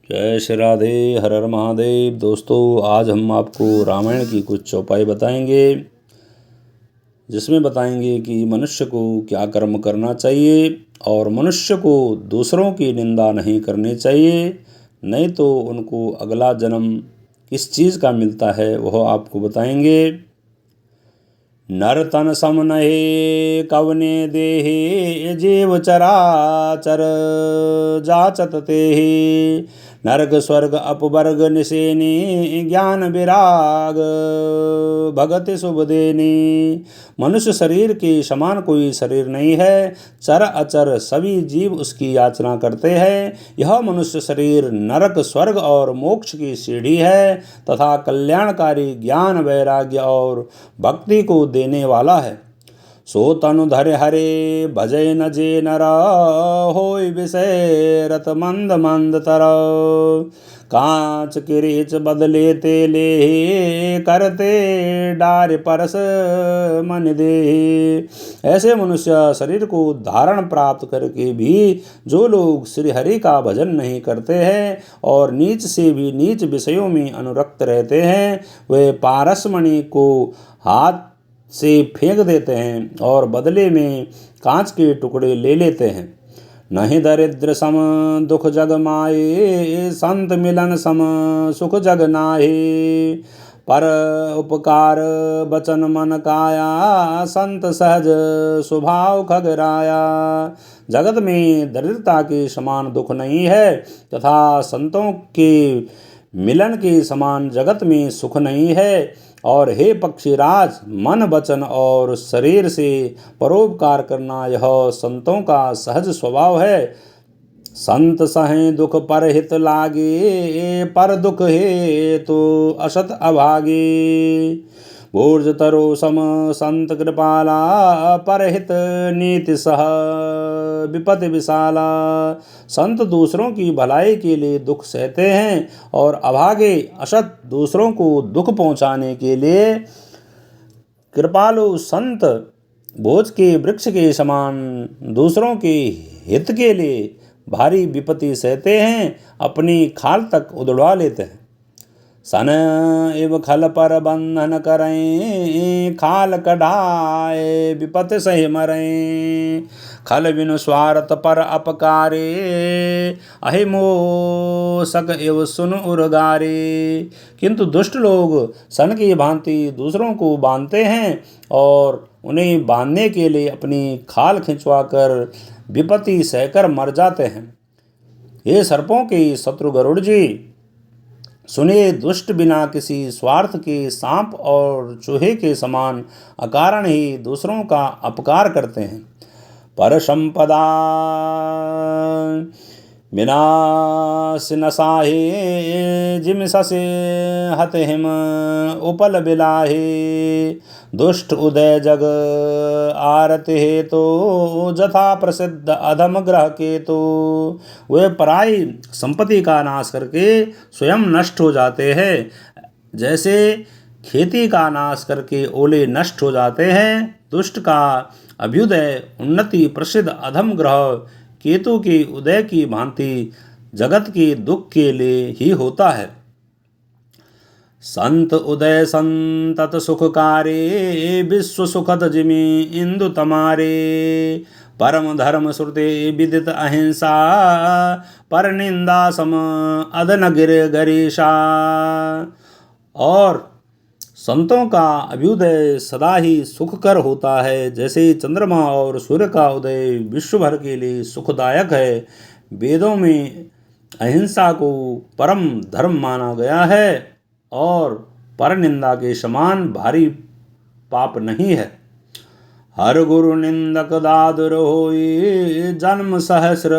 जय श्री राधे। हर हर महादेव। दोस्तों, आज हम आपको रामायण की कुछ चौपाई बताएंगे, जिसमें बताएंगे कि मनुष्य को क्या कर्म करना चाहिए और मनुष्य को दूसरों की निंदा नहीं करनी चाहिए, नहीं तो उनको अगला जन्म किस चीज़ का मिलता है वह आपको बताएंगे। नर तन सम नहे कवने देहे जीव चराचर जाचत तेहि नरक स्वर्ग अपवर्ग निसेनी ज्ञान विराग भगति शुभ देनी। मनुष्य शरीर के समान कोई शरीर नहीं है, चर अचर सभी जीव उसकी याचना करते हैं। यह मनुष्य शरीर नरक स्वर्ग और मोक्ष की सीढ़ी है तथा कल्याणकारी ज्ञान वैराग्य और भक्ति को देने वाला है। सो तनु धरे हरे भजय न जे नर होय विषय रत मंद मंद तर कांच किरीच बदले ते ले करते डार परस मन दे। ऐसे मनुष्य शरीर को धारण प्राप्त करके भी जो लोग श्री हरि का भजन नहीं करते हैं और नीच से भी नीच विषयों में अनुरक्त रहते हैं, वे पारसमणि को हाथ से फेंक देते हैं और बदले में कांच के टुकड़े ले लेते हैं। नहीं दरिद्र सम दुख जग माए संत मिलन सम सुख जग नाहे पर उपकार बचन मन काया संत सहज स्वभाव खगराया। जगत में दरिद्रता के समान दुख नहीं है तथा संतों के मिलन के समान जगत में सुख नहीं है। और हे पक्षीराज, मन वचन और शरीर से परोपकार करना यह संतों का सहज स्वभाव है। संत सहें दुख पर हित लागे पर दुख हे तो असत अभागे। भूर्ज तरो सम संत कृपाला पर हित नीति सह विपति विशाला। संत दूसरों की भलाई के लिए दुख सहते हैं और अभागे असत दूसरों को दुख पहुंचाने के लिए कृपालु संत भोज के वृक्ष के समान दूसरों के हित के लिए भारी विपत्ति सहते हैं, अपनी खाल तक उधड़वा लेते हैं। सन एव खल पर बंधन करें खाल कढ़ाए विपत सही मरें खल बिनु स्वार्थ पर अपकारे अहिमो सक एव सुन उर्गारे। किंतु दुष्ट लोग सन की भांति दूसरों को बांधते हैं और उन्हें बांधने के लिए अपनी खाल खिंचवा कर विपत्ति सहकर मर जाते हैं। ये सर्पों के शत्रु गरुड़ जी, सुने, दुष्ट बिना किसी स्वार्थ के सांप और चूहे के समान अकारण ही दूसरों का अपकार करते हैं। पर संपदा विनाश नसाहे जिम ससे हत हिम उपल बिलाहे। दुष्ट उदय जग आरत हे तो जथा प्रसिद्ध अधम ग्रह के तो। वे पराई संपत्ति का नाश करके स्वयं नष्ट हो जाते हैं, जैसे खेती का नाश करके ओले नष्ट हो जाते हैं। दुष्ट का अभ्युदय उन्नति प्रसिद्ध अधम ग्रह केतु के उदय की भांति जगत के दुख के लिए ही होता है। संत उदय संतत सुखकारे विश्व सुखद जिमि इंदु तमारे। परम धर्म श्रुति विदित अहिंसा पर निंदा सम अदन गिर गरीषा। और संतों का अभ्युदय सदा ही सुखकर होता है, जैसे चंद्रमा और सूर्य का उदय विश्व भर के लिए सुखदायक है। वेदों में अहिंसा को परम धर्म माना गया है और पर निंदा के समान भारी पाप नहीं है। हर गुरु निंदक दादुर होई जन्म सहस्र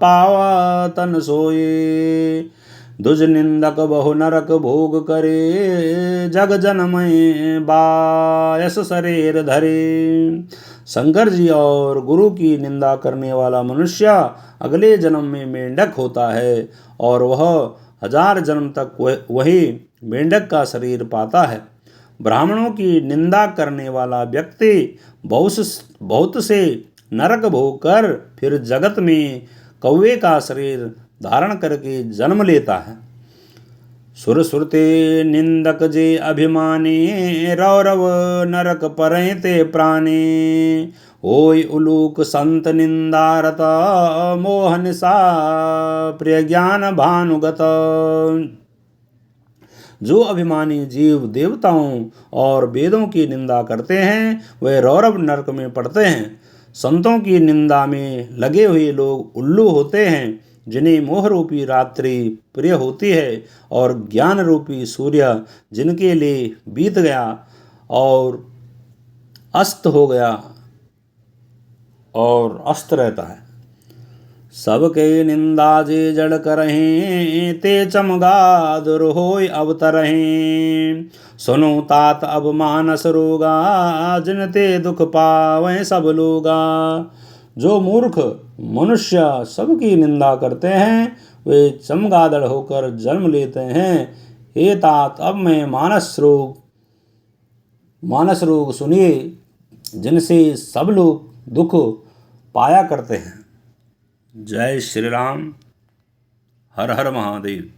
पावा तन सोई। दुज निंदक बहु नरक भोग करे जग जनमय बायस शरीर धरे। शंकर जी और गुरु की निंदा करने वाला मनुष्य अगले जन्म में मेंढक होता है और वह 1000 जन्म तक वही मेंढक का शरीर पाता है। ब्राह्मणों की निंदा करने वाला व्यक्ति बहुत से नरक भोग कर फिर जगत में कौवे का शरीर धारण करके जन्म लेता है। सुर सुरते निंदक जे अभिमानी, रौरव नरक परें ते प्राणी। होय उलूक संत निंदारत, मोह निशा प्रिय ज्ञान भानुगत। जो अभिमानी जीव देवताओं और वेदों की निंदा करते हैं वे रौरव नरक में पड़ते हैं। संतों की निंदा में लगे हुए लोग उल्लू होते हैं, जिन्हें मोह रूपी रात्रि प्रिय होती है, और ज्ञान रूपी सूर्य जिनके लिए बीत गया और अस्त हो गया और अस्त रहता है। सबके निंदा जे जड़ करहीं, ते चमगादुर होय अवतरहीं। सुनो तात अब मानस रोगा, जिन ते दुख पावें सब लोगा। जो मूर्ख मनुष्य सबकी निंदा करते हैं वे चमगादड़ होकर जन्म लेते हैं। हे तात, अब मैं मानस रोग सुनिए, जिनसे सब लोग दुख पाया करते हैं। जय श्री राम। हर हर महादेव।